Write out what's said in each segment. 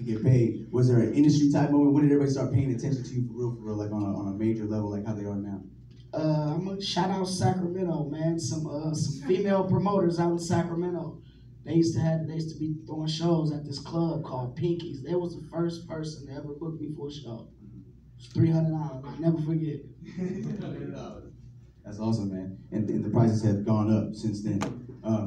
could get paid. Was there an industry type moment? When did everybody start paying attention to you for real, like on a major level, like how they are now? I'm gonna shout out Sacramento, man. Some female promoters out in Sacramento. They used to be throwing shows at this club called Pinky's. They was the first person to ever book me for a show. It was $300. I'll never forget. That's awesome, man. And the prices have gone up since then.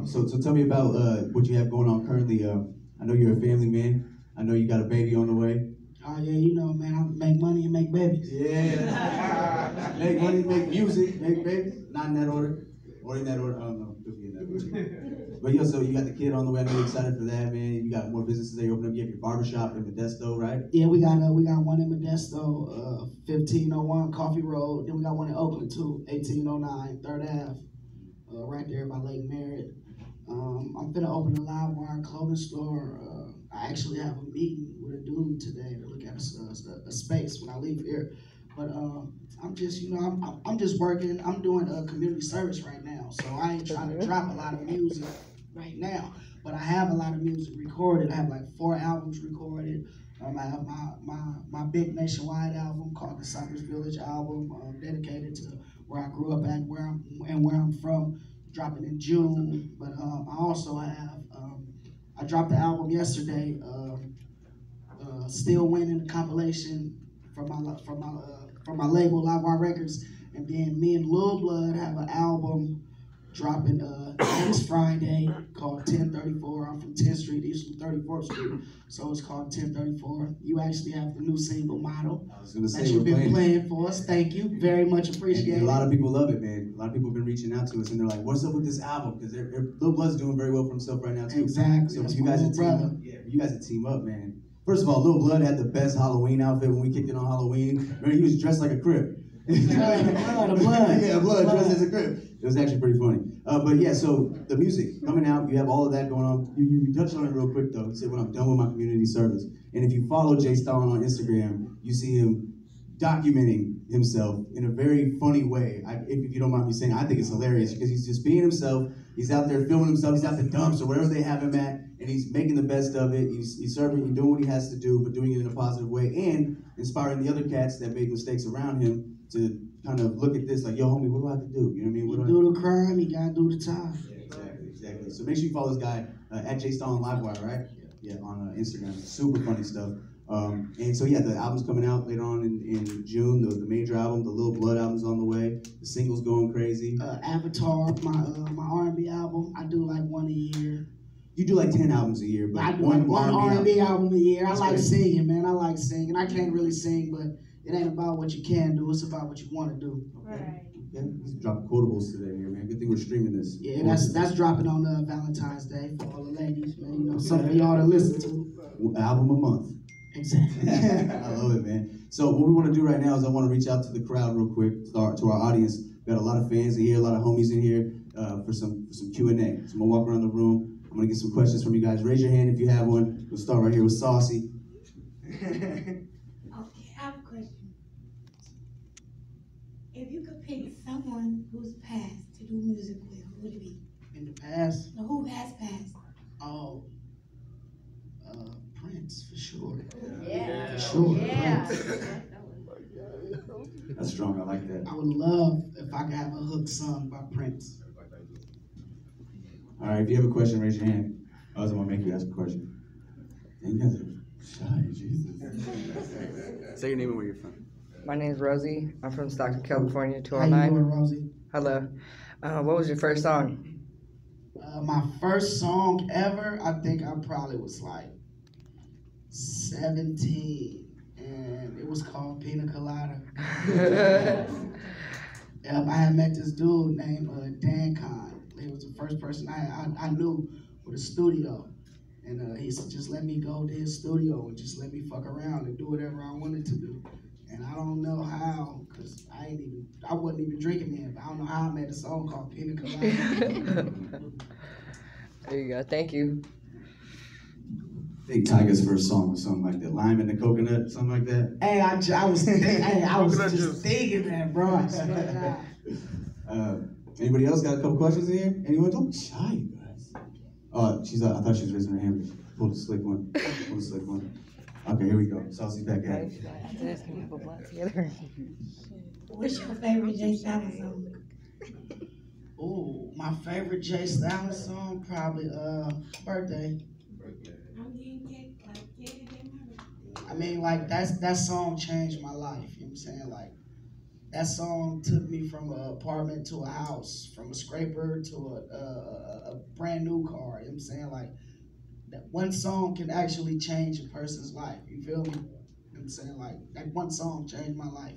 So tell me about what you have going on currently. I know you're a family man. I know you got a baby on the way. Oh yeah, you know, man, I make money and make babies. Yeah. Make money, make music, make babies. Not in that order. Or in that order. I don't know. Could be in that order. But yeah, so you got the kid on the way. I'm really excited for that, man. You got more businesses that you open up. You have your barbershop in Modesto, right? Yeah, we got one in Modesto, 1501 Coffee Road. Then we got one in Oakland too, 1809 3rd Ave, right there by Lake Merritt. I'm finna open a live wire clothing store. I actually have a meeting with a dude today to look at a space when I leave here. But I'm just, you know, I'm just working. I'm doing a community service right now, so I ain't trying to drop a lot of music right now. But I have a lot of music recorded. I have like 4 albums recorded. I have my big nationwide album called the Cypress Village album, dedicated to where I grew up at, where I'm from, dropping in June. But I also have I dropped the album yesterday, Still Winning, the compilation from my label Livewire Records, and then me and Lil Blood have an album dropping next Friday called 1034. I'm from 10th Street, he's from 34th Street, so it's called 1034. You actually have the new single Model that you've been playing for us. Thank you, very much appreciated. And a lot of people love it, man. A lot of people have been reaching out to us, and they're like, "What's up with this album?" Because Lil Blood's doing very well for himself right now too. Exactly. So for you guys to team up, you guys to team up, man. First of all, Lil Blood had the best Halloween outfit when we kicked it on Halloween. Remember, he was dressed like a Crip. blood. Yeah, blood dressed as a Crip. It was actually pretty funny. But yeah, so the music coming out, you have all of that going on. You touched on it real quick though. You said when I'm done with my community service. And if you follow Jstalin on Instagram, you see him documenting himself in a very funny way. If you don't mind me saying, I think it's hilarious because he's just being himself. He's out there filming himself. He's out the dumps or wherever they have him at, and he's making the best of it. He's serving, he's doing what he has to do, but doing it in a positive way and inspiring the other cats that made mistakes around him to kind of look at this like, yo, homie, what do I have to do? You know what I mean? You do the crime, you gotta do the time. Yeah, exactly. So make sure you follow this guy at Jstalin Livewire, right? Yeah, on Instagram. Super funny stuff. And so yeah, the album's coming out later on in June. The major album, the Lil Blood album's on the way. The single's going crazy. Avatar, my R&B album. I do like one a year. You do like 10 albums a year, but I do one R&B album a year. That's I like great. singing, man. I like singing. I can't really sing, but it ain't about what you can do. It's about what you want to do. Right. Okay. He's dropping quotables today here, man. Good thing we're streaming this. Yeah, that's dropping on Valentine's Day for all the ladies, man. You know, something for y'all to listen to. Album a month. Exactly. I love it, man. So what we want to do right now is I want to reach out to the crowd real quick, to our audience. We got a lot of fans in here, a lot of homies in here for some Q&A. So I'm gonna walk around the room. I'm gonna get some questions from you guys. Raise your hand if you have one. We'll start right here with Saucy. Okay, I have a question. If you could pick someone who's passed to do music with, who would it be? In the past, No, who has passed? oh, Prince for sure. Yeah. For sure, Yeah. Prince. That's strong. I like that. I would love if I could have a hook sung by Prince. All right. If you have a question, raise your hand. Otherwise, I'm gonna make you ask a question. You guys are shy. Jesus. Say your name and where you're from. My name's Rosie. I'm from Stockton, California, How you doing, 209. Rosie? Hello. What was your first song? My first song ever, I think I probably was like 17, and it was called Pina Colada. I had met this dude named Dan Kahn. He was the first person I knew with a studio. And he said, just let me go to his studio and just let me fuck around and do whatever I wanted to do. And I don't know how, because I wasn't even drinking then, but I don't know how I made a song called Pina Colada. There you go. Thank you. I think Tiger's first song was something like that. Lime and the Coconut, something like that. Hey, I was just thinking that, bro. I swear to God. Anybody else got a couple questions in here? Anyone? Don't be shy, you guys. I thought she was raising her hand. Pull the slick one. Pull the slick one. Okay, here we go. Saucy's back at it. After this, can we have a blunt together? What's your favorite Jstalin song? Ooh, my favorite Jstalin song, probably Birthday. I'm getting cake, like, yeah, I mean, like, that song changed my life, you know what I'm saying? Like, that song took me from an apartment to a house, from a scraper to a brand new car, you know what I'm saying? Like, that one song can actually change a person's life, you feel me? You know what I'm saying? Like, that one song changed my life.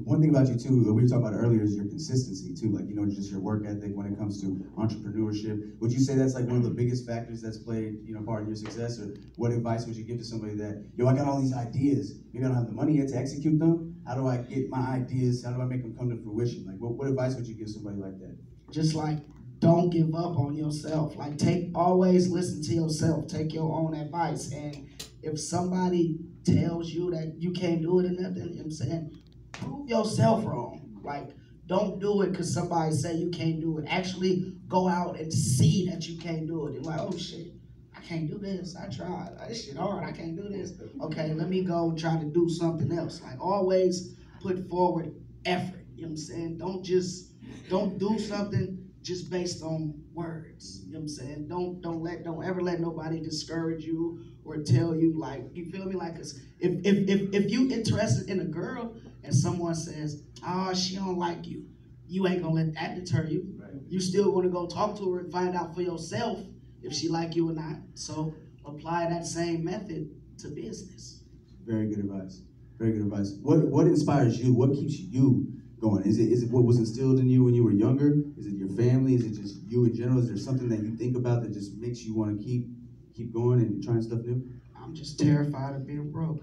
One thing about you too, we were talking about earlier, is your consistency too. Like, you know, just your work ethic when it comes to entrepreneurship. Would you say that's like one of the biggest factors that's played, you know, part in your success? Or what advice would you give to somebody that, yo, I got all these ideas, maybe I don't have the money yet to execute them. How do I get my ideas? How do I make them come to fruition? Like, what advice would you give somebody like that? Just like, don't give up on yourself. Like, always listen to yourself. Take your own advice. And if somebody tells you that you can't do it or nothing, you know what I'm saying? Prove yourself wrong. Like, don't do it because somebody say you can't do it. Actually, go out and see that you can't do it. You're like, oh shit, I can't do this. I tried. This shit hard. I can't do this. Okay, let me go try to do something else. Like, always put forward effort. You know what I'm saying? Don't do something just based on words. You know what I'm saying? Don't ever let nobody discourage you or tell you, like, you feel me? Like, cause if you interested in a girl and someone says, oh, she don't like you, you ain't gonna let that deter you. Right. You still wanna go talk to her and find out for yourself if she like you or not. So apply that same method to business. Very good advice. Very good advice. What inspires you? What keeps you going? Is it what was instilled in you when you were younger? Is it your family? Is it just you in general? Is there something that you think about that just makes you want to keep going and trying stuff new? I'm just terrified of being broke.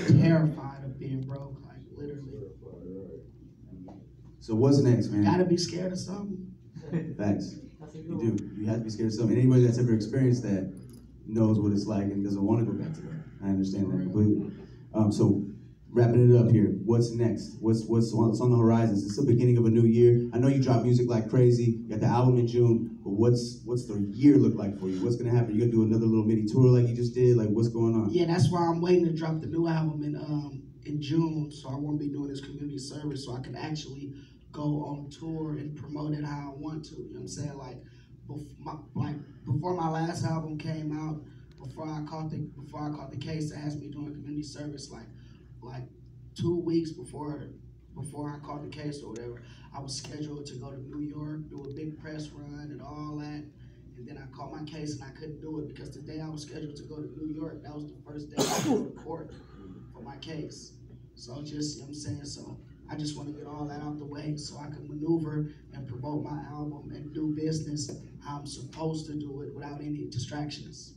Terrified of being broke, like literally. So what's next, man? Gotta be scared of something. Facts. You do. You have to be scared of something. Anybody that's ever experienced that knows what it's like and doesn't want to go back to that. I understand that completely. So wrapping it up here, what's next? What's on the horizon? It's the beginning of a new year. I know you drop music like crazy. You got the album in June, but what's the year look like for you? What's gonna happen? You gonna do another little mini tour like you just did? Like, what's going on? Yeah, that's why I'm waiting to drop the new album in June, so I won't be doing this community service, so I can actually go on tour and promote it how I want to. You know what I'm saying? Like before my last album came out, before I caught the case that has me doing community service, like 2 weeks before I caught the case or whatever, I was scheduled to go to New York, do a big press run and all that. And then I caught my case and I couldn't do it because the day I was scheduled to go to New York, that was the first day I go to court for my case. So just, you know what I'm saying? So I just want to get all that out the way so I can maneuver and promote my album and do business how I'm supposed to do it without any distractions.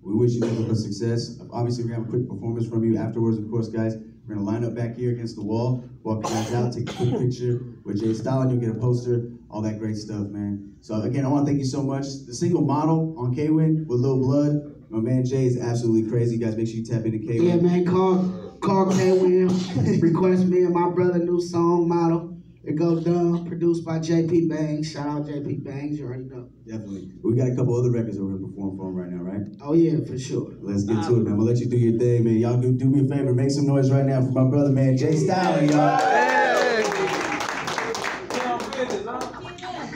We wish you nothing but success. Obviously, we're gonna have a quick performance from you afterwards, of course, guys. We're gonna line up back here against the wall, walk you guys out, take a quick picture with Jstalin. You'll get a poster, all that great stuff, man. So again, I want to thank you so much. The single Model on Kwin with Lil Blood. My man Jay is absolutely crazy. Guys, make sure you tap into Kwin. Yeah, man, call Kwin. Request me and my brother new song Model. It goes down, produced by JP Bangs. Shout out JP Bangs, you already know. Definitely. We got a couple other records that we're gonna perform for him right now, right? Oh yeah, for sure. Let's get to it, man. We'll let you do your thing, man. Y'all do me a favor, make some noise right now for my brother, man, Jstalin, y'all. Hey.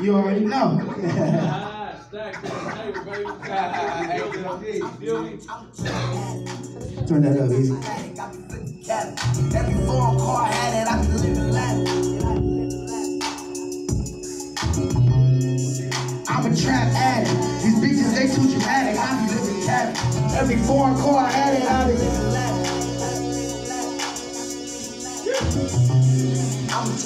You already know. Turn that up, easy. Every foreign car had it, I can live in lavish. I'm a trap addict. These bitches, they too dramatic. I be living cabbage. Every foreign car had it, I be living lavish.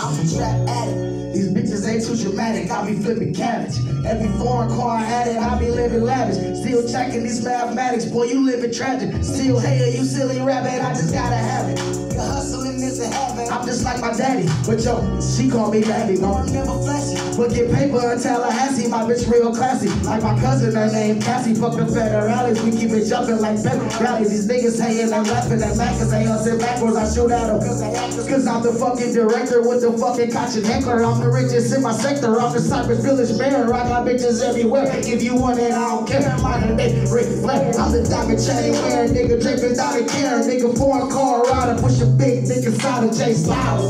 I'm a trap addict. These bitches ain't too dramatic, I be flipping cabbage. Every foreign car I had it, I be living lavish. Still checking these mathematics, boy, you living tragic. Still hater, you silly rabbit, I just gotta have it. Your hustling is a habit. I'm just like my daddy, but yo, she call me daddy. No, I'm never flashy, but get paper in Tallahassee. My bitch real classy, like my cousin, her name Cassie. Fuck the federales, we keep it jumping like pepper rallies. These niggas hating and laughing at Mac, cause they all sit backwards. I shoot at them, cause I'm the fucking director with the fucking catch and heckler. I'm the richest It's in my sector, I'm the Cypress Village mayor. I got bitches everywhere. If you want it, I don't care. Modern day Ric Flair. I'm the diamond chain wearing nigga, dripping out of care. Nigga, foreign car rider, push a big dick inside of Jstalin.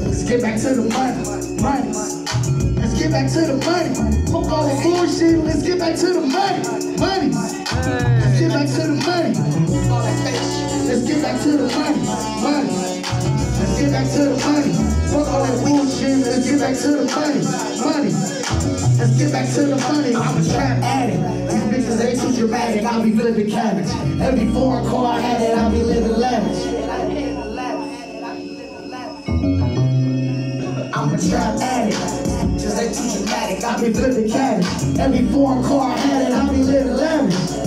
Let's get back to the money. Let's get back to the money. Fuck all the bullshit. Let's get back to the money. Let's get back to the money. Let's get back to the money. Let's get back to the money. Fuck all that bullshit. Let's get back to the money. Let's get back to the money. I'm a trap addict. These bitches ain't too dramatic. I'll be flipping cabbage. Every foreign car I had it, I'll be living lavish. I'm a trap addict. Just ain't too dramatic. I'll be flipping cabbage. Every foreign car I had it, I'll be living lavish.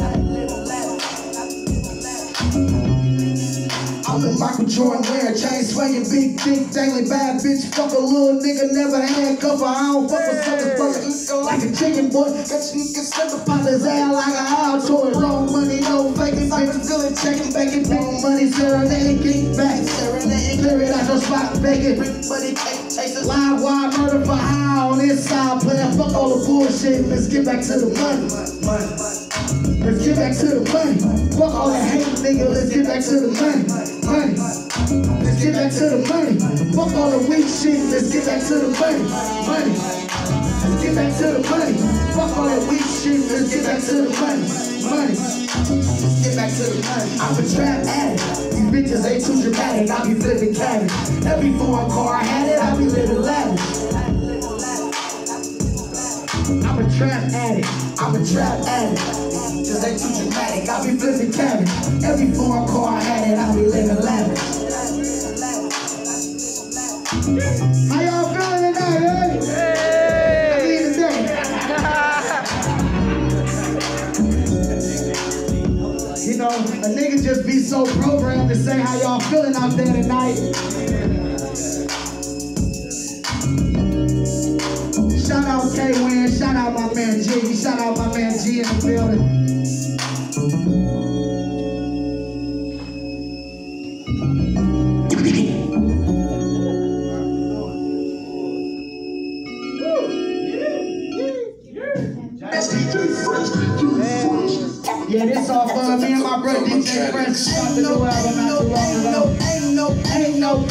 I'm the Michael Jordan wearing, chain swinging, big dick, dangling, bad bitch. Fuck a little nigga, never handcuff her. I don't fuck with suckers, like a chicken boy. Got you niggas slip upon his ass like a Altoid. Wrong money, no faking, bitch, good at checking, bacon. Wrong money, serenade, kick back, serenade, clear it out your spot, bacon. Money, chasing, live wire, murder for high on this side, player. Fuck all the bullshit, let's get back to the money. Let's get back to the money. Fuck all that hate, nigga, let's get back to the money. Let's get back to the money. Fuck all the weak shit, let's get back to the money. Let's get back to the money. Fuck all that weak shit, let's get back to the money. Let's get back to the money. I'm a trap addict. These bitches ain't too dramatic. I be flipping cabbage. Every foreign car I had it, I be living lavish. I'm a trap addict. I'm a trap addict. Just ain't too dramatic. I be flipping cabbage. Every foreign car I had it, I be living lavish. How y'all feeling tonight, eh? I mean today. You know, a nigga just be so programmed to say how y'all feeling out there tonight. Shout out Kwin, shout out my man Jiggy, shout out my man G in the building. Yeah, this all for me and my brother DJ Fresh. Ain't no